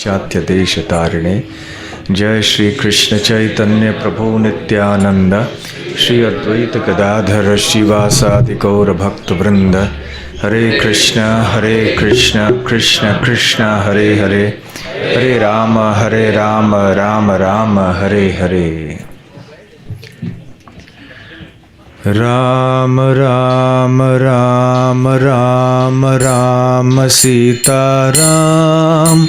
पाश्चात्य देश तारिणे। जय श्री कृष्ण चैतन्य प्रभु नित्यानंद, श्री अद्वैत गदाधर श्रीवासादि गौर भक्त वृंद। हरे कृष्ण कृष्ण कृष्ण हरे हरे, हरे Ram Ram Ram Hare Hare. Ram Ram Ram Ram Ram Sitaram,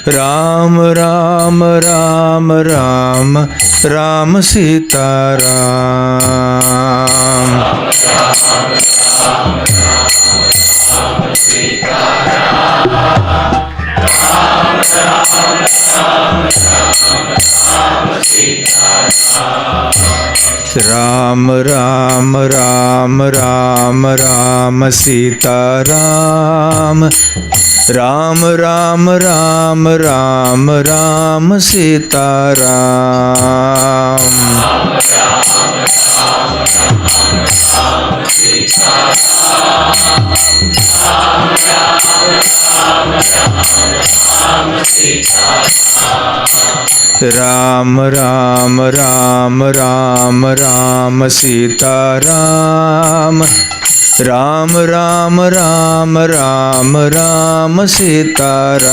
Ram Ram Ram Ram Ram Sitaram. Ram Ram Ram Ram Ram Sitaram, Ram Ram Ram Ram Ram Sitaram. Ram Ram Ram Ram Ram Sitaram, Ram Ram Ram Ram Ram Sitaram.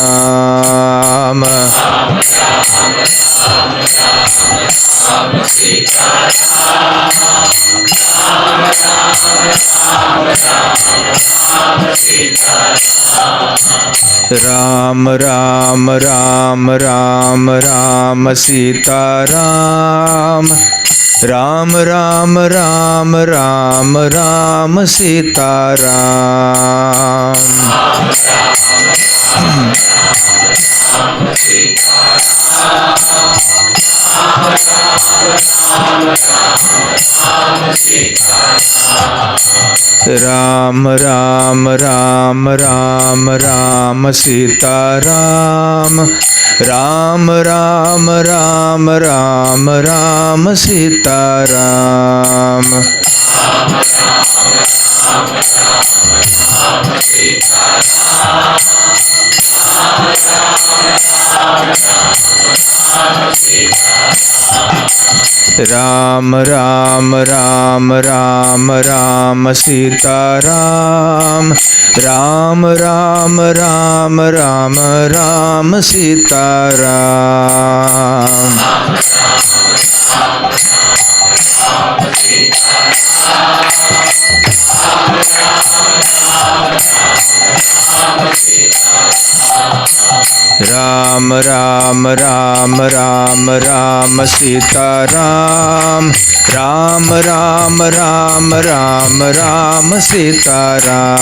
Ram Ram Ram Ram Ram Sitaram, Ram Ram Ram Ram Ram Sitaram. Ram Ram Ram Ram Ram Sitaram, Ram Ram Ram Ram Ram Sitaram. Ram Ram Ram Ram Ram Sitaram, Ram Ram Ram Ram Ram Sitaram. Ram Ram Ram Ram Ram Sitaram, Ram Ram Ram Ram Ram Sitaram.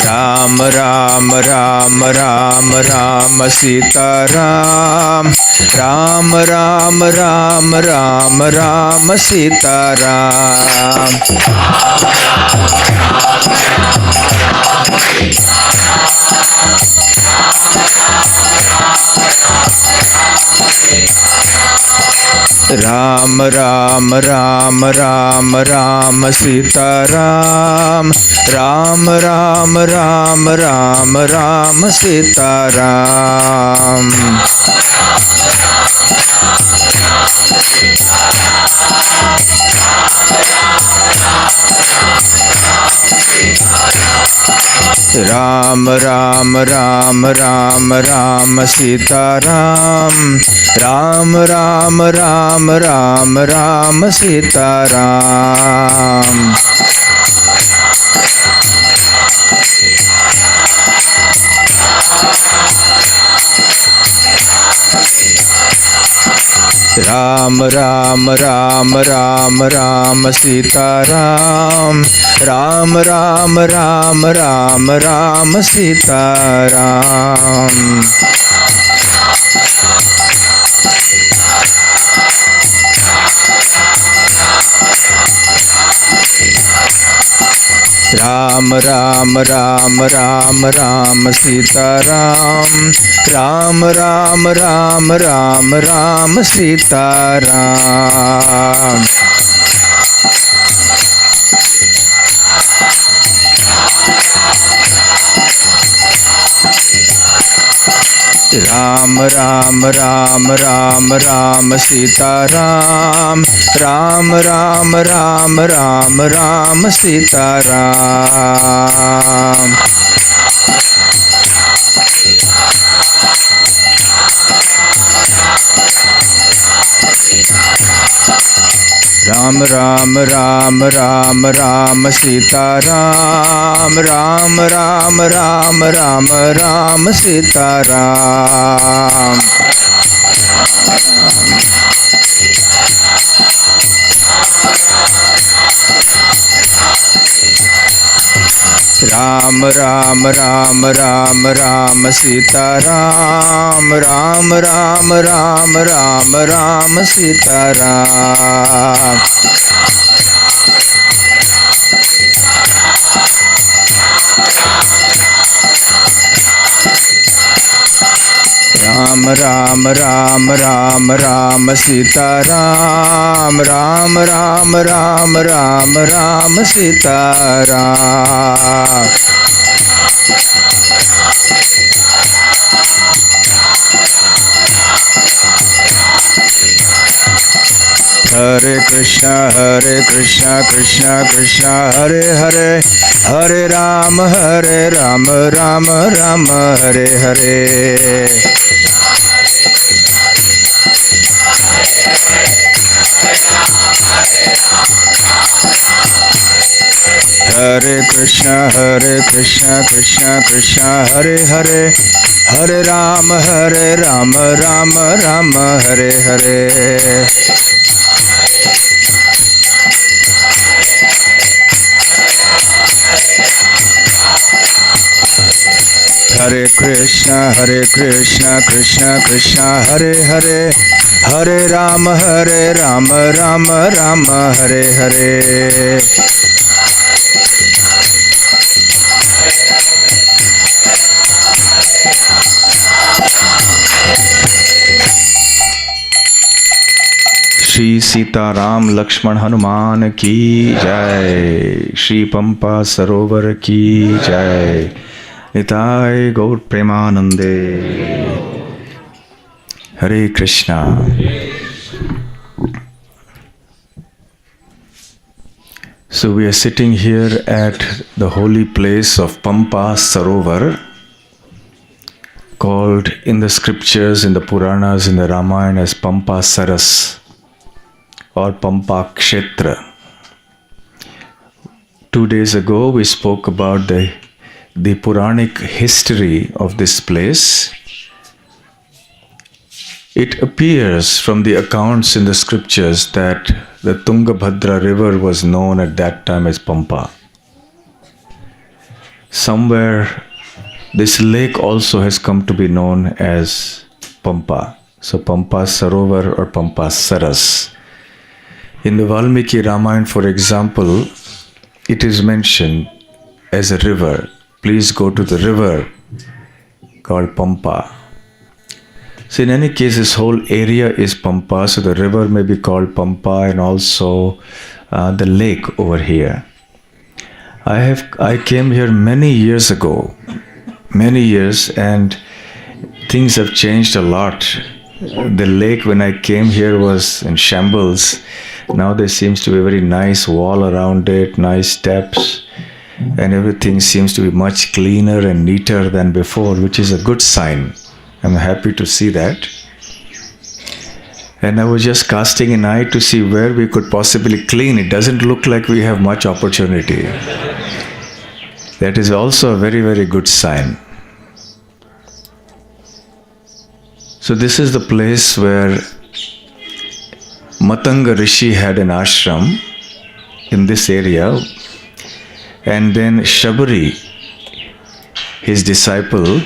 Ram Ram Ram Ram Ram Sitaram, Ram Ram Ram Ram Ram Sitaram. Ram Ram Ram Ram Ram Sitaram, Ram Ram Ram Ram Ram Sitaram. Ram Ram Ram Ram Ram Sitaram, Ram Ram Ram Ram Ram Sitaram. Ram Ram Ram Ram Ram Sitaram, Ram Ram Ram Ram Ram Sitaram. Ram Ram Ram Ram Ram Sitaram, Ram Ram Ram Ram Ram Sita Ram. Ram Ram Ram Ram Ram Sita Ram. Ram Ram Ram Ram Ram Sita Ram. Ram Ram Ram Ram Ram Sita Ram. Ram Ram Ram Ram Ram Sita Ram. Ram Ram Ram Ram Ram Sita Ram. Ram Ram Ram Ram Ram Sita Ram. Ram Ram Ram Ram Ram Sita Ram. Ram Ram Ram Ram Ram Sita Ram. Hare Krishna Krishna Krishna Hare Hare, Hare Ram Ram Ram Hare Hare. Hare Krishna Krishna Krishna Hare Hare, Hare Ram Ram Ram Hare Hare. Hare Krishna Krishna Krishna Hare Hare, Hare Ram Ram Ram Hare Hare. Shri Sita Ram Lakshman Hanuman ki jai, Shri Pampa Sarovar ki jai, Nitai Gaur Premanande. Hare Krishna. So we are sitting here at the holy place of Pampa Sarovar, called in the scriptures, in the Puranas, in the Ramayana as Pampa Saras or Pampa Kshetra. 2 days ago we spoke about the Puranic history of this place. It appears from the accounts in the scriptures that the Tungabhadra river was known at that time as Pampa. Somewhere this lake also has come to be known as Pampa. So Pampa Sarovar or Pampa Saras. In the Valmiki Ramayana, for example, it is mentioned as a river. Please go to the river called Pampa. So in any case, this whole area is Pampa, so the river may be called Pampa, and also the lake over here. I came here many years ago, and things have changed a lot. The lake when I came here was in shambles. Now there seems to be a very nice wall around it, nice steps, and everything seems to be much cleaner and neater than before, which is a good sign. I'm happy to see that. And I was just casting an eye to see where we could possibly clean. It doesn't look like we have much opportunity. That is also a very, very good sign. So this is the place where Matanga Rishi had an ashram in this area, and then Shabari, his disciple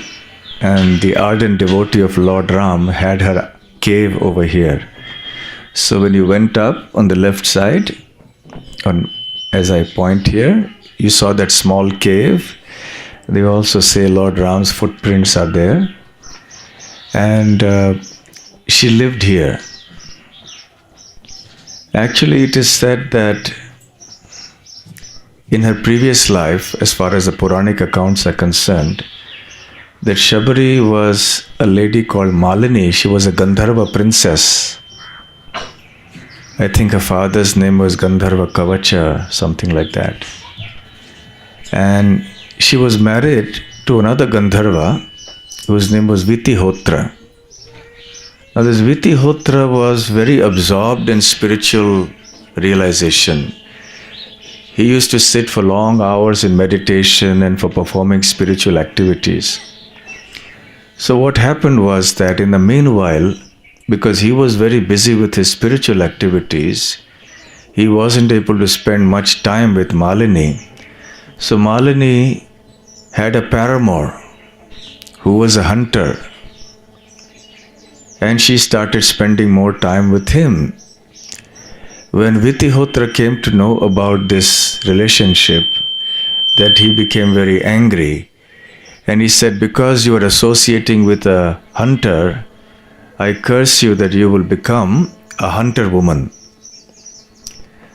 and the ardent devotee of Lord Ram, had her cave over here. So when you went up on the left side, as I point here, you saw that small cave. They also say Lord Ram's footprints are there. and she lived here. Actually, it is said that in her previous life, as far as the Puranic accounts are concerned, that Shabari was a lady called Malini. She was a Gandharva princess. I think her father's name was Gandharva Kavacha, something like that. And she was married to another Gandharva whose name was Vitihotra. Now this Vitihotra was very absorbed in spiritual realization. He used to sit for long hours in meditation and for performing spiritual activities. So what happened was that in the meanwhile, because he was very busy with his spiritual activities, he wasn't able to spend much time with Malini. So Malini had a paramour who was a hunter, and she started spending more time with him. When Vitihotra came to know about this relationship, that he became very angry, and he said, because you are associating with a hunter, I curse you that you will become a hunter woman.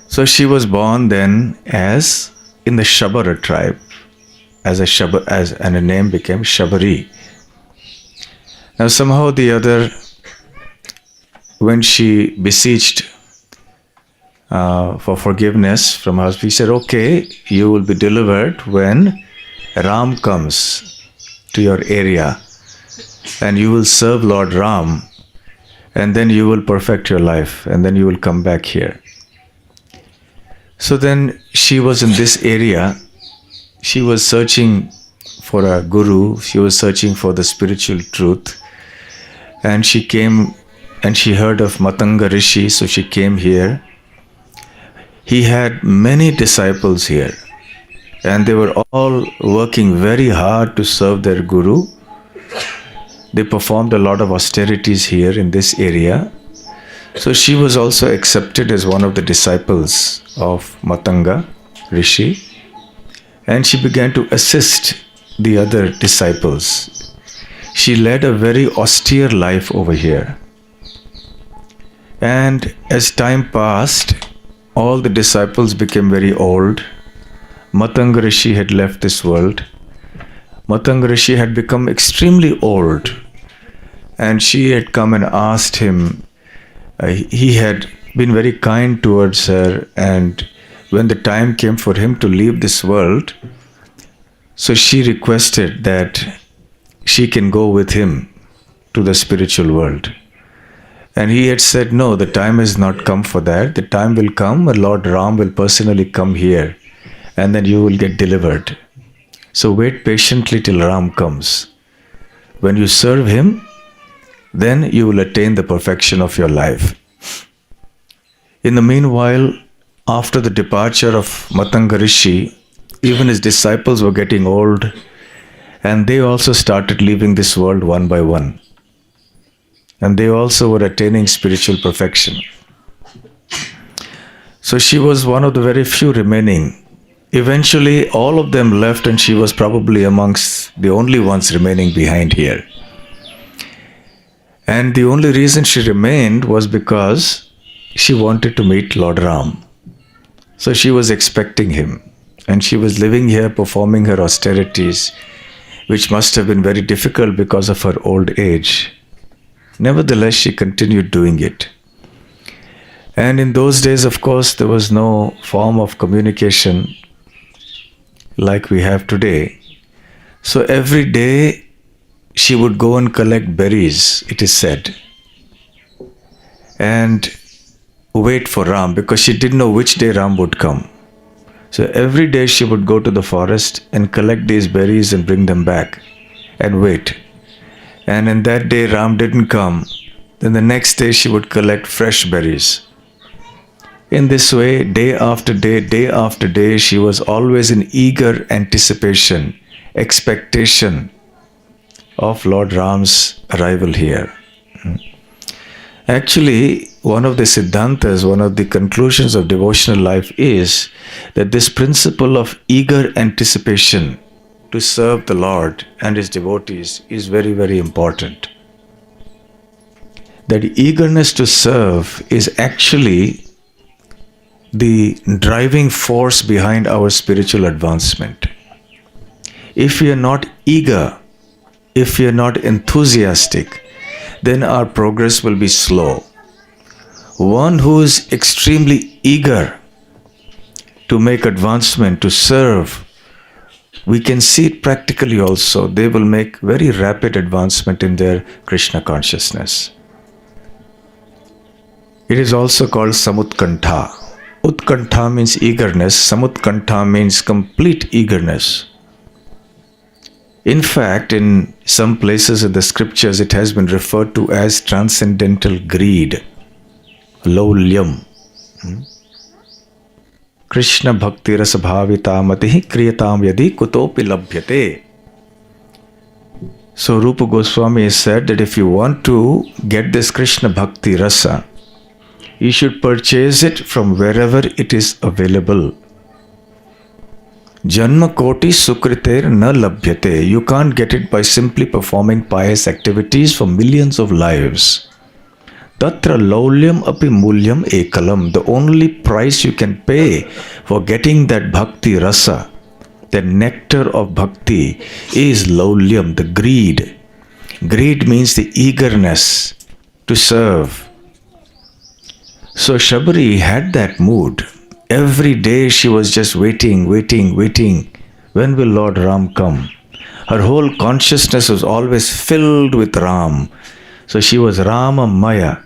So she was born then as in the Shabara tribe, and her name became Shabari. Now somehow or the other, when she beseeched for forgiveness from her husband, he said, okay, you will be delivered when Ram comes to your area and you will serve Lord Ram, and then you will perfect your life, and then you will come back here. So then she was in this area. She was searching for a guru. She was searching for the spiritual truth. And she came and she heard of Matanga Rishi, so she came here. He had many disciples here, and they were all working very hard to serve their guru. They performed a lot of austerities here in this area. So she was also accepted as one of the disciples of Matanga Rishi, and she began to assist the other disciples. She led a very austere life over here. And as time passed, all the disciples became very old. Matanga Rishi had left this world. Matanga Rishi had become extremely old, and she had come and asked him. He had been very kind towards her, and when the time came for him to leave this world, so she requested that she can go with him to the spiritual world. And he had said, no, the time has not come for that. The time will come when Lord Ram will personally come here, and then you will get delivered. So wait patiently till Ram comes. When you serve him, then you will attain the perfection of your life. In the meanwhile, after the departure of Matanga Rishi, even his disciples were getting old, and they also started leaving this world one by one. And they also were attaining spiritual perfection. So she was one of the very few remaining. Eventually, all of them left, and she was probably amongst the only ones remaining behind here. And the only reason she remained was because she wanted to meet Lord Ram. So she was expecting him, and she was living here performing her austerities, which must have been very difficult because of her old age. Nevertheless, she continued doing it. And in those days, of course, there was no form of communication like we have today. So every day, she would go and collect berries, it is said, and wait for Ram, because she didn't know which day Ram would come. So every day she would go to the forest and collect these berries and bring them back and wait. And in that day Ram didn't come, then the next day she would collect fresh berries. In this way, day after day, she was always in eager anticipation, expectation of Lord Ram's arrival here. Actually, one of the siddhantas, one of the conclusions of devotional life is that this principle of eager anticipation to serve the Lord and His devotees is very, very important. that eagerness to serve is actually the driving force behind our spiritual advancement. If we are not eager, if we are not enthusiastic, then our progress will be slow. One who is extremely eager to make advancement, to serve, we can see it practically also. They will make very rapid advancement in their Krishna consciousness. It is also called samutkantha. Utkantha means eagerness. Samutkantha means complete eagerness. In fact, in some places in the scriptures, it has been referred to as transcendental greed. Laulyam. Krishna Bhakti Rasamrita Swami kriyatam yadi kutopi labhyate. So Rupa Goswami has said that if you want to get this Krishna Bhakti Rasa, you should purchase it from wherever it is available. Janma koti sukriter na labhyate. You can't get it by simply performing pious activities for millions of lives. Tatra laulyam api mulyam ekalam. The only price you can pay for getting that bhakti rasa, the nectar of bhakti, is laulyam, the greed. Greed means the eagerness to serve. So Shabari had that mood. Every day she was just waiting. When will Lord Ram come? Her whole consciousness was always filled with Ram. So she was Ramamaya.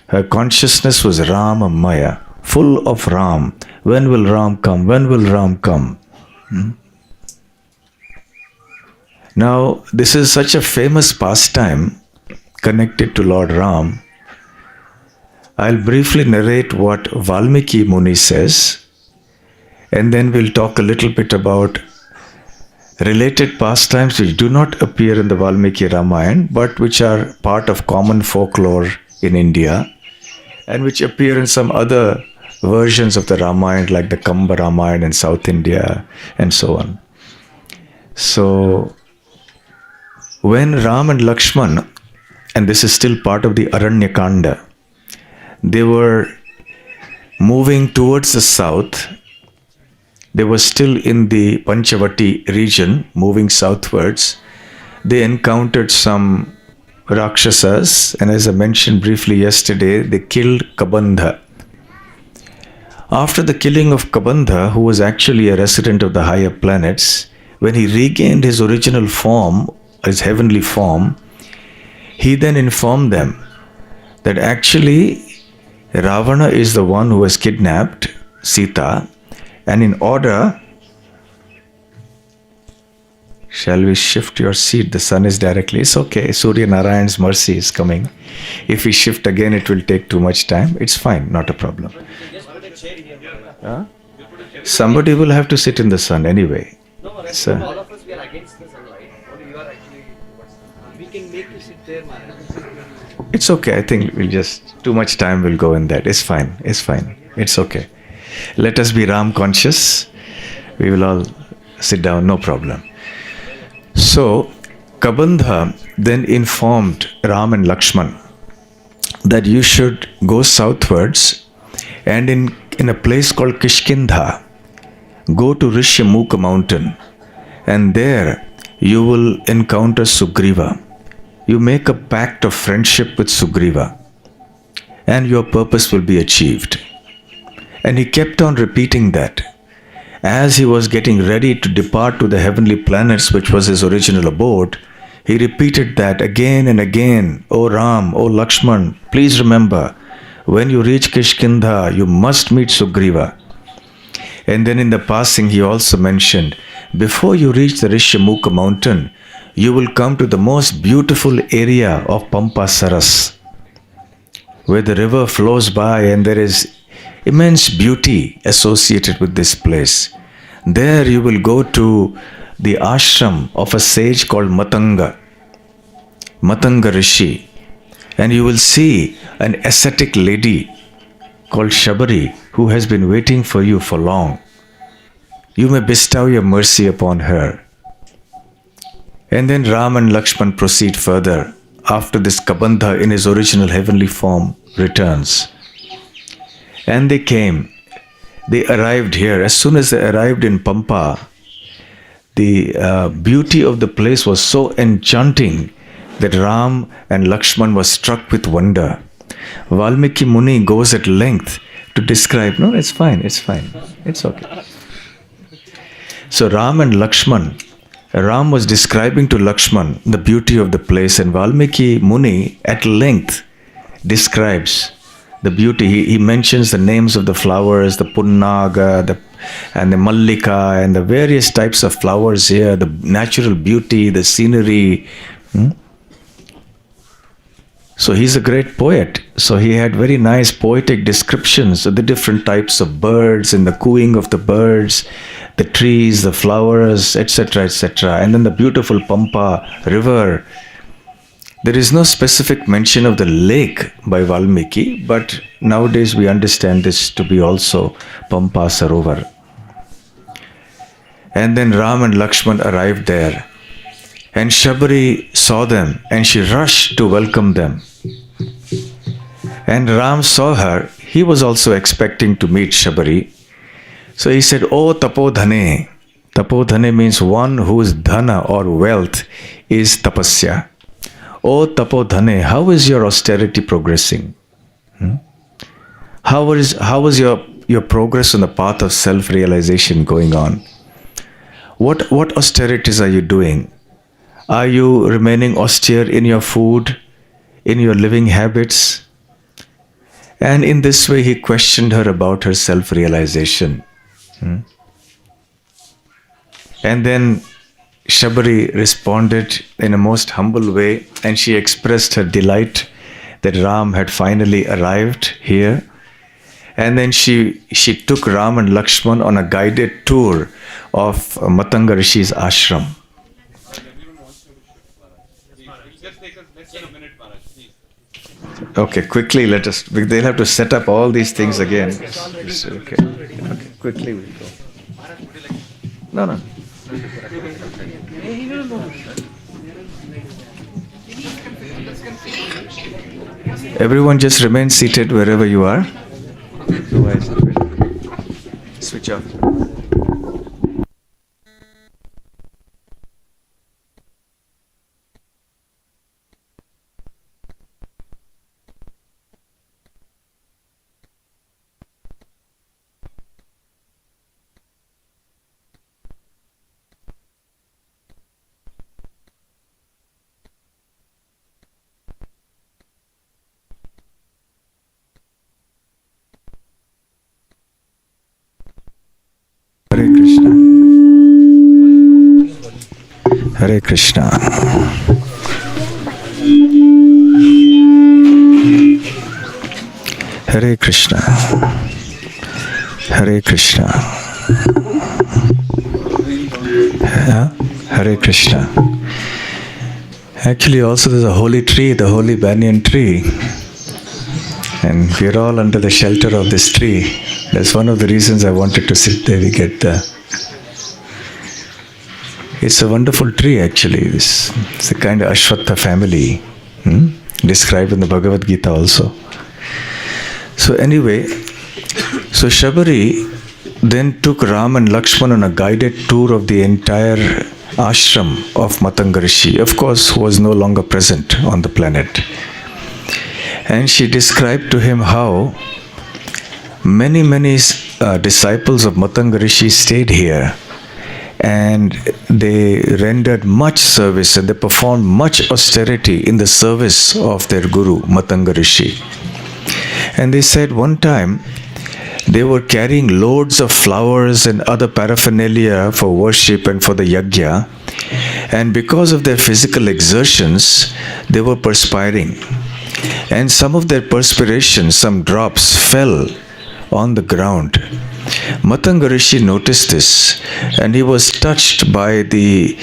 Her consciousness was Ramamaya, full of Ram. When will Ram come? When will Ram come? Now, this is such a famous pastime connected to Lord Ram. I'll briefly narrate what Valmiki Muni says, and then we'll talk a little bit about related pastimes which do not appear in the Valmiki Ramayana, but which are part of common folklore in India, and which appear in some other versions of the Ramayana, like the Kamba Ramayana in South India, and so on. So, when Ram and Lakshman, and this is still part of the Aranyakanda, they were moving towards the south. They were still in the Panchavati region, moving southwards. They encountered some Rakshasas, and as I mentioned briefly yesterday, they killed Kabandha. After the killing of Kabandha, who was actually a resident of the higher planets, when he regained his original form, his heavenly form, he then informed them that actually Ravana is the one who has kidnapped Sita, and in order... Shall we shift your seat? The sun is directly... It's okay. Surya Narayan's mercy is coming. If we shift again, it will take too much time. It's fine. Not a problem. Huh? Somebody will have to sit in the sun anyway. So, all of us, we are against the sunlight. Only you are actually... We can make you sit there, man. It's okay. I think we'll just... Too much time will go in that. It's fine. It's fine. It's okay. Let us be Ram conscious. We will all sit down. No problem. So, Kabandha then informed Ram and Lakshman that you should go southwards, and in a place called Kishkindha, go to Rishyamukha mountain, and there you will encounter Sugriva. You make a pact of friendship with Sugriva, and your purpose will be achieved. And he kept on repeating that. As he was getting ready to depart to the heavenly planets, which was his original abode, he repeated that again and again. O Ram, O Lakshman, please remember, when you reach Kishkindha, you must meet Sugriva. And then in the passing, he also mentioned, before you reach the Rishyamukha mountain, you will come to the most beautiful area of Pampa Saras, where the river flows by and there is immense beauty associated with this place. There you will go to the ashram of a sage called Matanga Rishi, and you will see an ascetic lady called Shabari who has been waiting for you for long. You may bestow your mercy upon her. And then Ram and Lakshman proceed further after this Kabandha in his original heavenly form returns. And they came. They arrived here. As soon as they arrived in Pampa, the beauty of the place was so enchanting that Ram and Lakshman were struck with wonder. Valmiki Muni goes at length to describe, no, it's fine, it's okay. So Ram and Lakshman, Ram was describing to Lakshman the beauty of the place, and Valmiki Muni at length describes the beauty. He mentions the names of the flowers, the punnaga, and the mallika, and the various types of flowers here, the natural beauty, the scenery. So he's a great poet. So he had very nice poetic descriptions of the different types of birds and the cooing of the birds, the trees, the flowers, etc., etc. And then the beautiful Pampa river. There is no specific mention of the lake by Valmiki, but nowadays we understand this to be also Pampa Sarovar. And then Ram and Lakshman arrived there. And Shabari saw them and she rushed to welcome them. And Ram saw her. He was also expecting to meet Shabari. So he said, "Oh Tapodhane." Tapodhane means one whose dhana or wealth is tapasya. "Oh Tapodhane, how is your austerity progressing? How is your progress on the path of self-realization going on? What austerities are you doing? Are you remaining austere in your food, in your living habits?" And in this way he questioned her about her self-realization. And then Shabari responded in a most humble way, and she expressed her delight that Ram had finally arrived here. And then she took Ram and Lakshman on a guided tour of Matanga Rishi's ashram. Okay, quickly they'll have to set up all these things again. Okay, quickly we'll go. No. Everyone just remain seated wherever you are. Otherwise, switch off. Hare Krishna. Hare Krishna. Hare Krishna. Hare Krishna. Hare Krishna. Actually, also there's a holy tree, the holy banyan tree. And we're all under the shelter of this tree. That's one of the reasons I wanted to sit there. It's a wonderful tree actually. It's a kind of Ashwatha family, described in the Bhagavad Gita also. So anyway, so Shabari then took Ram and Lakshman on a guided tour of the entire ashram of Matanga Rishi, of course, who was no longer present on the planet. And she described to him how many disciples of Matanga Rishi stayed here, and they rendered much service and they performed much austerity in the service of their guru, Matanga Rishi. And they said one time they were carrying loads of flowers and other paraphernalia for worship and for the yajna, and because of their physical exertions, they were perspiring. And some of their perspiration, some drops, fell on the ground. Matanga Rishi noticed this, and he was touched by the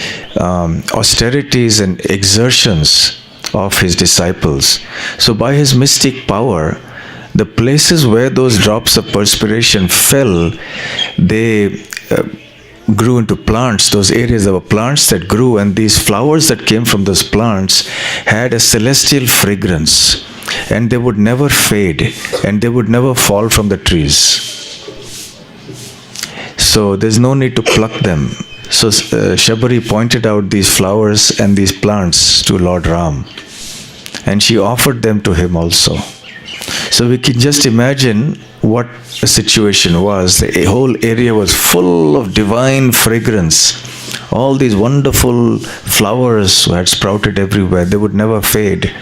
austerities and exertions of his disciples. So by his mystic power, the places where those drops of perspiration fell, they grew into plants. Those areas, there were plants that grew, and these flowers that came from those plants had a celestial fragrance, and they would never fade, and they would never fall from the trees. So there's no need to pluck them. So Shabari pointed out these flowers and these plants to Lord Ram, and she offered them to him also. So we can just imagine what the situation was. The whole area was full of divine fragrance. All these wonderful flowers had sprouted everywhere. They would never fade.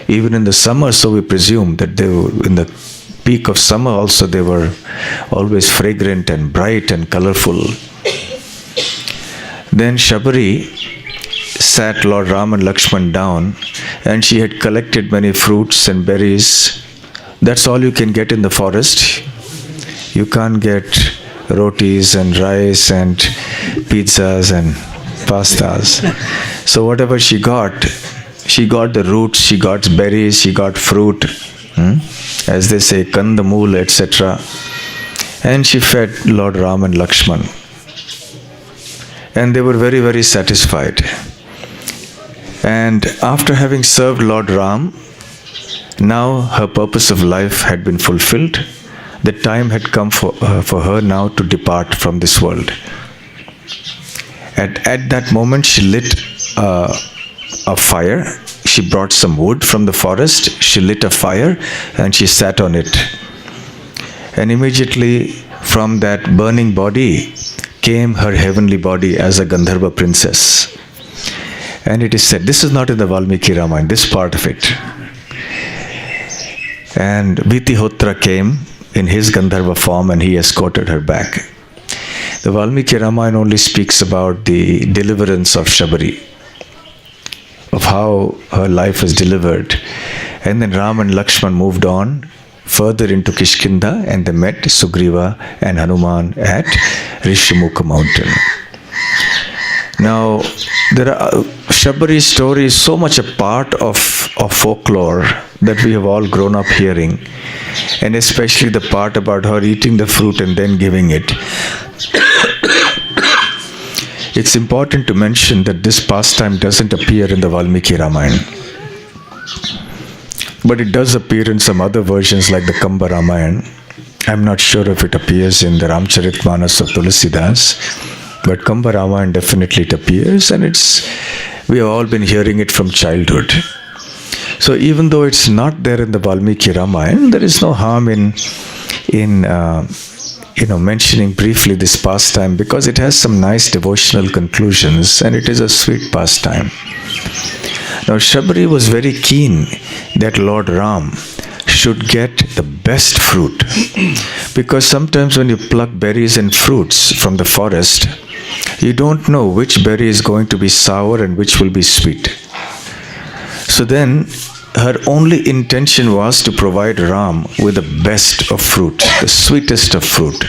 Even in the summer, so we presume that they were, in the peak of summer also, they were always fragrant and bright and colorful. Then Shabari sat Lord Ram and Lakshman down, and she had collected many fruits and berries. That's all you can get in the forest. You can't get rotis and rice and pizzas and pastas. So whatever she got the roots, she got berries, she got fruit, as they say, kandamul, etc. And she fed Lord Ram and Lakshman. And they were very, very satisfied. And after having served Lord Ram, now her purpose of life had been fulfilled. The time had come for her now to depart from this world. At that moment, she lit a fire. She brought some wood from the forest. She lit a fire and she sat on it. And immediately from that burning body came her heavenly body as a Gandharva princess. And it is said, this is not in the Valmiki Ramayana, this part of it. And Vitihotra came in his Gandharva form and he escorted her back. The Valmiki Ramayana only speaks about the deliverance of Shabari, of how her life was delivered. And then Ram and Lakshman moved on further into Kishkinda, and they met Sugriva and Hanuman at Rishyamukha mountain. Now, Shabari's story is so much a part of folklore that we have all grown up hearing, and especially the part about her eating the fruit and then giving it. It's important to mention that this pastime doesn't appear in the Valmiki Ramayana, but it does appear in some other versions like the Kamba Ramayana. I'm not sure if it appears in the Ramcharitmanas of Tulsidas, but Kamba Ramayana definitely it appears, and we have all been hearing it from childhood. So even though it's not there in the Valmiki Ramayana, there is no harm in mentioning briefly this pastime, because it has some nice devotional conclusions and it is a sweet pastime. Now Shabari was very keen that Lord Ram should get the best fruit, because sometimes when you pluck berries and fruits from the forest, you don't know which berry is going to be sour and which will be sweet. So then her only intention was to provide Ram with the best of fruit, the sweetest of fruit.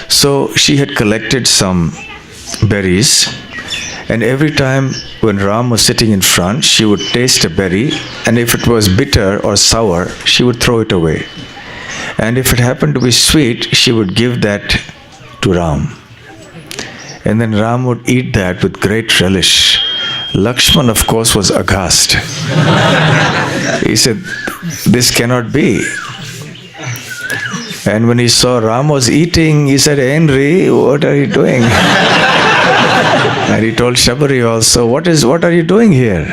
So she had collected some berries, and every time when Ram was sitting in front, she would taste a berry, and if it was bitter or sour, she would throw it away. And if it happened to be sweet, she would give that to Ram. And then Ram would eat that with great relish. Lakshman, of course, was aghast. He said, this cannot be. And when he saw Ram was eating, he said, Henry, what are you doing? And he told Shabari also, what are you doing here?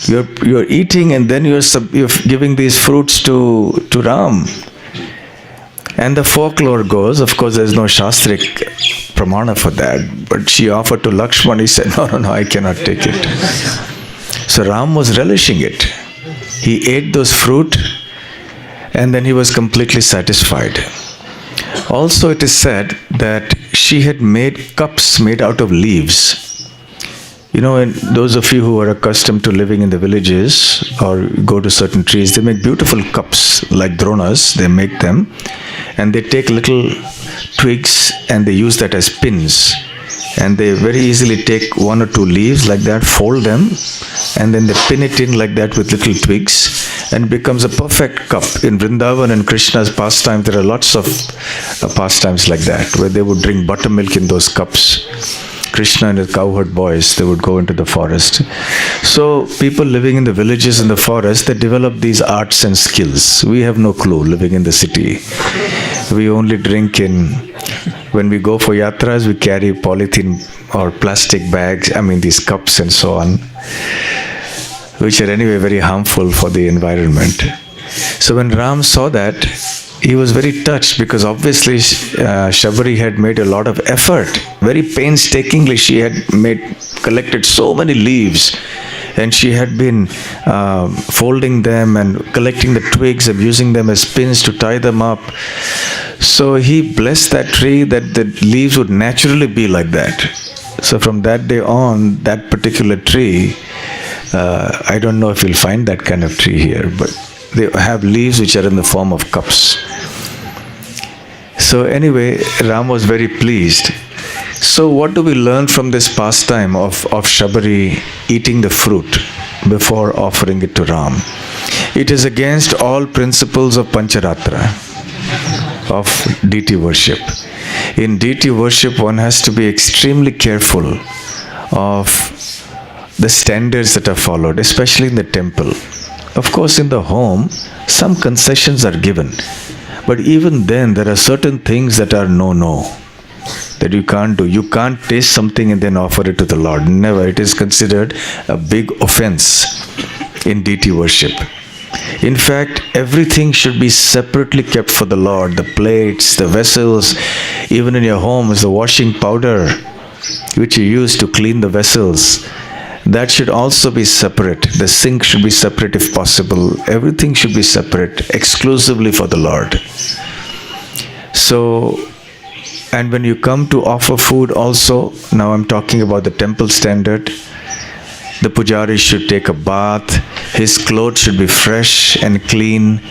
You're eating and then you're giving these fruits to Ram. And the folklore goes, of course there's no Shastric pramana for that, but she offered to Lakshman, he said, no, I cannot take it. So Ram was relishing it. He ate those fruit and then he was completely satisfied. Also it is said that she had made cups made out of leaves. You know, and those of you who are accustomed to living in the villages or go to certain trees, they make beautiful cups like dronas, they make them, and they take little twigs and they use that as pins. And they very easily take one or two leaves like that, fold them, and then they pin it in like that with little twigs, and becomes a perfect cup. In Vrindavan and Krishna's pastime, there are lots of pastimes like that, where they would drink buttermilk in those cups. Krishna and his cowherd boys, they would go into the forest. So people living in the villages in the forest, they develop these arts and skills. We have no clue living in the city. We only drink when we go for yatras, we carry polythene or plastic bags, these cups and so on, which are anyway very harmful for the environment. So when Ram saw that, he was very touched, because obviously Shabari had made a lot of effort. Very painstakingly she had collected so many leaves, and she had been folding them and collecting the twigs and using them as pins to tie them up. So he blessed that tree that the leaves would naturally be like that. So from that day on, that particular tree, I don't know if you'll find that kind of tree here, but they have leaves which are in the form of cups. So anyway, Ram was very pleased. So what do we learn from this pastime of Shabari eating the fruit before offering it to Ram? It is against all principles of Pancharatra, of deity worship. In deity worship, one has to be extremely careful of the standards that are followed, especially in the temple. Of course, in the home, some concessions are given. But even then, there are certain things that are no, that you can't do. You can't taste something and then offer it to the Lord. Never. It is considered a big offense in deity worship. In fact, everything should be separately kept for the Lord. The plates, the vessels, even in your home is the washing powder which you use to clean the vessels. That should also be separate. The sink should be separate if possible. Everything should be separate, exclusively for the Lord. So, and when you come to offer food also, now I'm talking about the temple standard, the pujari should take a bath, his clothes should be fresh and clean,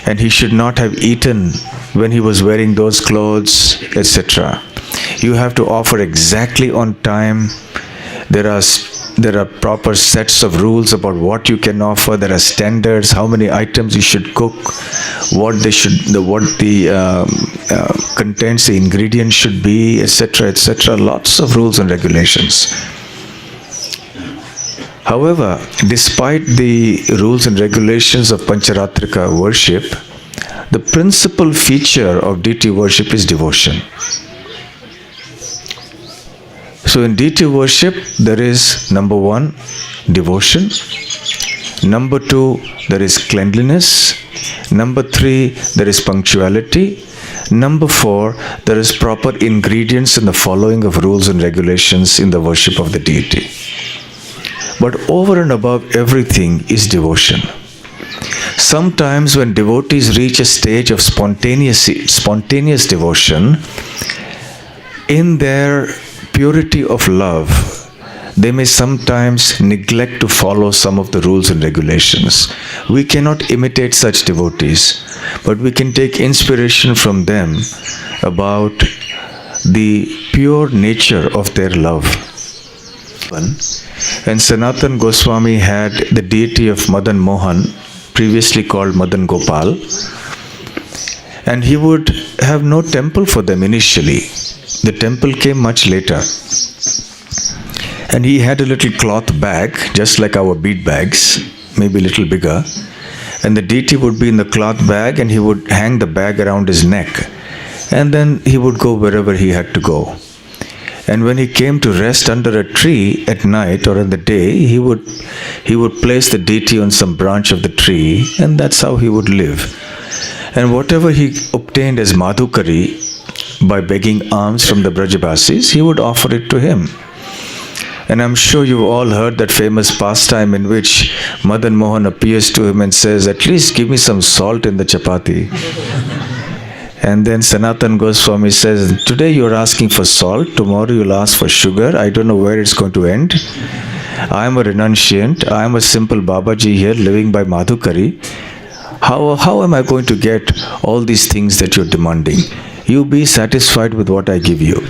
and he should not have eaten when he was wearing those clothes, etc. You have to offer exactly on time. There are proper sets of rules about what you can offer. There are standards, how many items you should cook, what the contents, the ingredients should be, etc., etc. Lots of rules and regulations. However, despite the rules and regulations of Pancharatrika worship, the principal feature of deity worship is devotion. So in deity worship, there is number 1, devotion. Number 2, there is cleanliness. Number 3, there is punctuality. Number 4, there is proper ingredients in the following of rules and regulations in the worship of the deity. But over and above everything is devotion. Sometimes when devotees reach a stage of spontaneous devotion, in their purity of love, they may sometimes neglect to follow some of the rules and regulations. We cannot imitate such devotees, but we can take inspiration from them about the pure nature of their love. And Sanatan Goswami had the deity of Madan Mohan, previously called Madan Gopal, and he would have no temple for them initially. The temple came much later. And he had a little cloth bag, just like our bead bags, maybe a little bigger. And the deity would be in the cloth bag, and he would hang the bag around his neck. And then he would go wherever he had to go. And when he came to rest under a tree at night or in the day, he would place the deity on some branch of the tree, and that's how he would live. And whatever he obtained as madhukari, by begging alms from the Brajavasis, he would offer it to him. And I'm sure you've all heard that famous pastime in which Madan Mohan appears to him and says, "At least give me some salt in the chapati." And then Sanatan Goswami says, "Today you're asking for salt, tomorrow you'll ask for sugar. I don't know where it's going to end. I'm a renunciant. I'm a simple Babaji here living by Madhukari. How am I going to get all these things that you're demanding? You be satisfied with what I give you."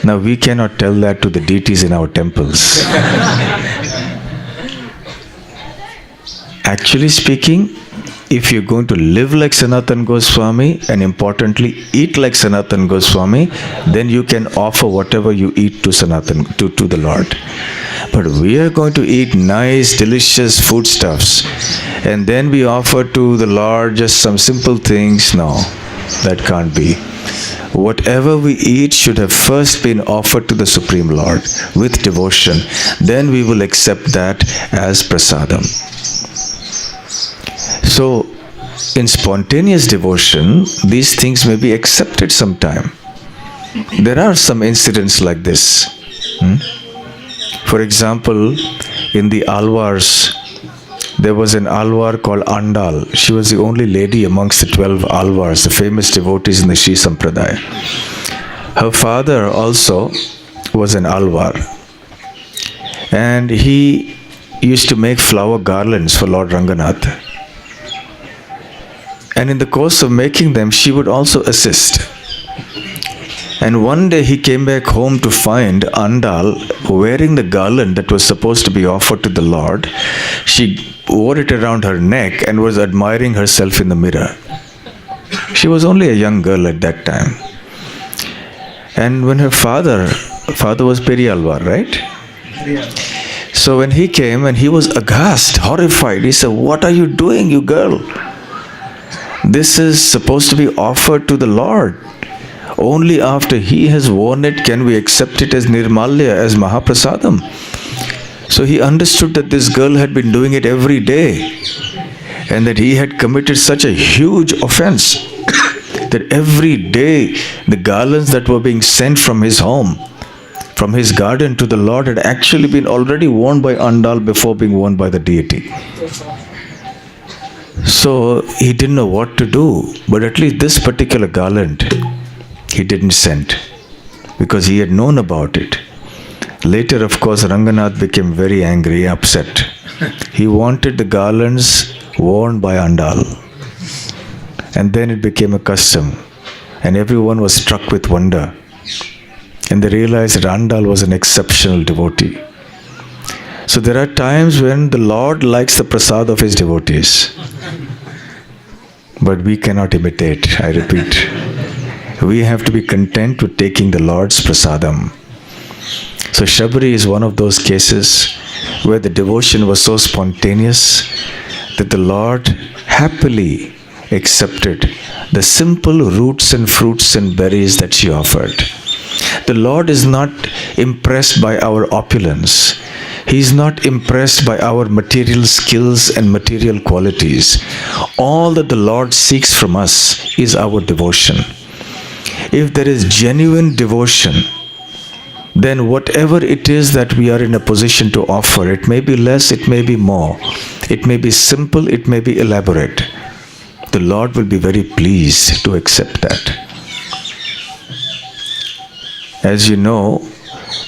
Now we cannot tell that to the deities in our temples. actually speaking, if you're going to live like Sanatan Goswami and importantly eat like Sanatan Goswami, then you can offer whatever you eat to to the Lord. But we are going to eat nice, delicious foodstuffs, and then we offer to the Lord just some simple things. No, that can't be. Whatever we eat should have first been offered to the Supreme Lord with devotion. Then we will accept that as prasadam. So, in spontaneous devotion, these things may be accepted sometime. There are some incidents like this. For example, in the Alvars, there was an Alvar called Andal. She was the only lady amongst the 12 Alvars, the famous devotees in the Sri Sampradaya. Her father also was an Alvar. And he used to make flower garlands for Lord Ranganath. And in the course of making them, she would also assist. And one day he came back home to find Andal wearing the garland that was supposed to be offered to the Lord. She wore it around her neck and was admiring herself in the mirror. She was only a young girl at that time. And when her father was Periyalvar, right? Yeah. So when he came and he was aghast, horrified, he said, "What are you doing, you girl? This is supposed to be offered to the Lord. Only after He has worn it can we accept it as Nirmalya, as Mahaprasadam." So he understood that this girl had been doing it every day and that he had committed such a huge offense that every day the garlands that were being sent from his home, from his garden to the Lord, had actually been already worn by Andal before being worn by the deity. So he didn't know what to do, but at least this particular garland he didn't send because he had known about it. Later, of course, Ranganath became very angry, upset. He wanted the garlands worn by Andal. And then it became a custom, and everyone was struck with wonder. And they realized that Andal was an exceptional devotee. So there are times when the Lord likes the prasad of His devotees. But we cannot imitate, I repeat. We have to be content with taking the Lord's prasadam. So Shabari is one of those cases where the devotion was so spontaneous that the Lord happily accepted the simple roots and fruits and berries that she offered. The Lord is not impressed by our opulence. He is not impressed by our material skills and material qualities. All that the Lord seeks from us is our devotion. If there is genuine devotion, then whatever it is that we are in a position to offer, it may be less, it may be more. It may be simple, it may be elaborate. The Lord will be very pleased to accept that. As you know,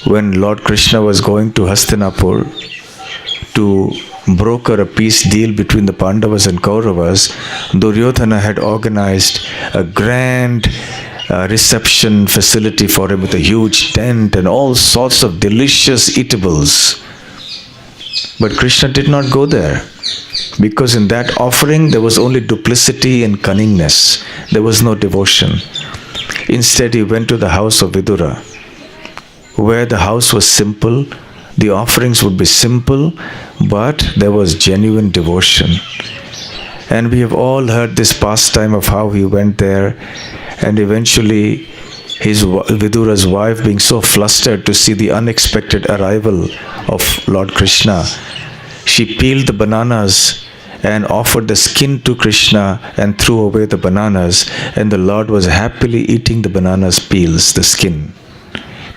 when Lord Krishna was going to Hastinapur to broker a peace deal between the Pandavas and Kauravas, Duryodhana had organized a grand reception facility for him with a huge tent and all sorts of delicious eatables. But Krishna did not go there, because in that offering there was only duplicity and cunningness. There was no devotion. Instead, he went to the house of Vidura, where the house was simple, the offerings would be simple, but there was genuine devotion. And we have all heard this pastime of how he went there, and eventually Vidura's wife, being so flustered to see the unexpected arrival of Lord Krishna, she peeled the bananas and offered the skin to Krishna and threw away the bananas, and the Lord was happily eating the bananas peels, the skin,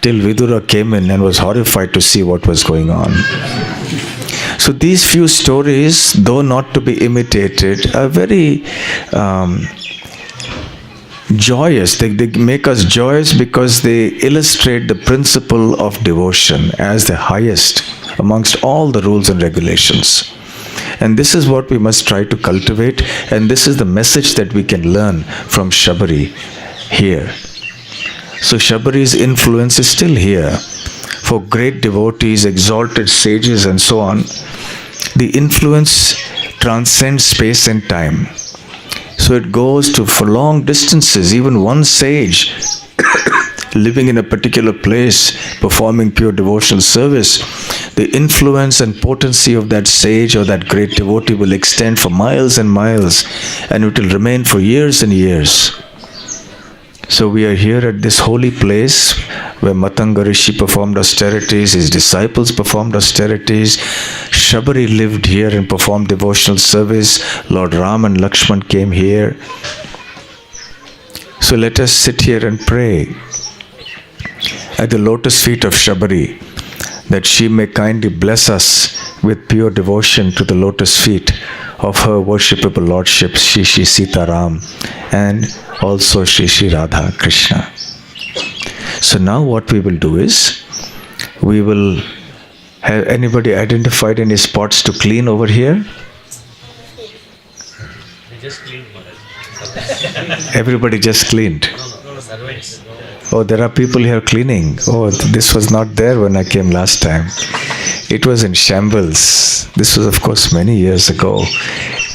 till Vidura came in and was horrified to see what was going on. So these few stories, though not to be imitated, are very joyous. They make us joyous because they illustrate the principle of devotion as the highest amongst all the rules and regulations. And this is what we must try to cultivate, and this is the message that we can learn from Shabari here. So Shabari's influence is still here. For great devotees, exalted sages and so on, the influence transcends space and time. So it goes to for long distances. Even one sage living in a particular place, performing pure devotional service, the influence and potency of that sage or that great devotee will extend for miles and miles, and it will remain for years and years. So we are here at this holy place where Matanga Rishi performed austerities, his disciples performed austerities, Shabari lived here and performed devotional service, Lord Ram and Lakshman came here. So let us sit here and pray at the lotus feet of Shabari, that she may kindly bless us with pure devotion to the lotus feet of her worshipable Lordship Shri Shri Sita Ram and also Shri Shri Radha Krishna. So now what we will do is, we will have anybody identified any spots to clean over here? We just cleaned. Everybody just cleaned. No, servants. Oh, there are people here cleaning. Oh, this was not there when I came last time. It was in shambles. This was, of course, many years ago.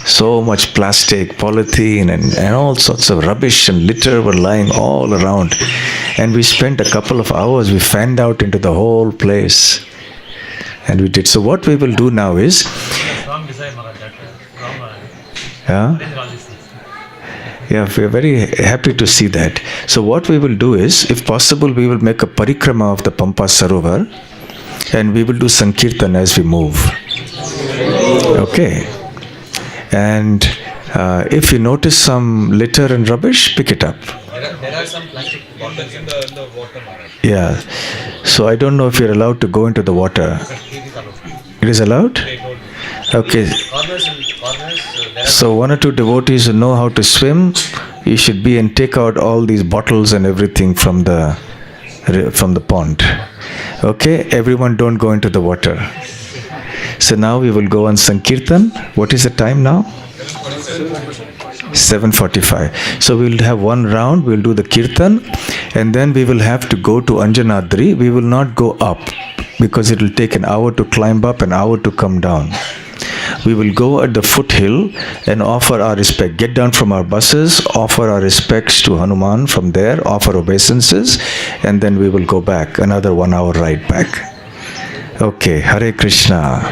So much plastic, polythene, and all sorts of rubbish and litter were lying all around. And we spent a couple of hours, we fanned out into the whole place. And we did. So what we will do now is... Yeah, we are very happy to see that. So what we will do is, if possible, we will make a parikrama of the Pampa Sarovar, and we will do Sankirtan as we move. Okay. And if you notice some litter and rubbish, pick it up. There are some plastic bottles in the water. Yeah. So I don't know if you're allowed to go into the water. It is allowed? Okay. So one or two devotees who know how to swim, you should be and take out all these bottles and everything from the pond. Okay, everyone don't go into the water. So now we will go on Sankirtan. What is the time now? 7:45. So we will have one round, we will do the Kirtan, and then we will have to go to Anjanadri. We will not go up because it will take an hour to climb up, an hour to come down. We will go at the foothill and offer our respect. Get down from our buses, offer our respects to Hanuman from there, offer obeisances, and then we will go back, another 1 hour ride back. Okay, Hare Krishna.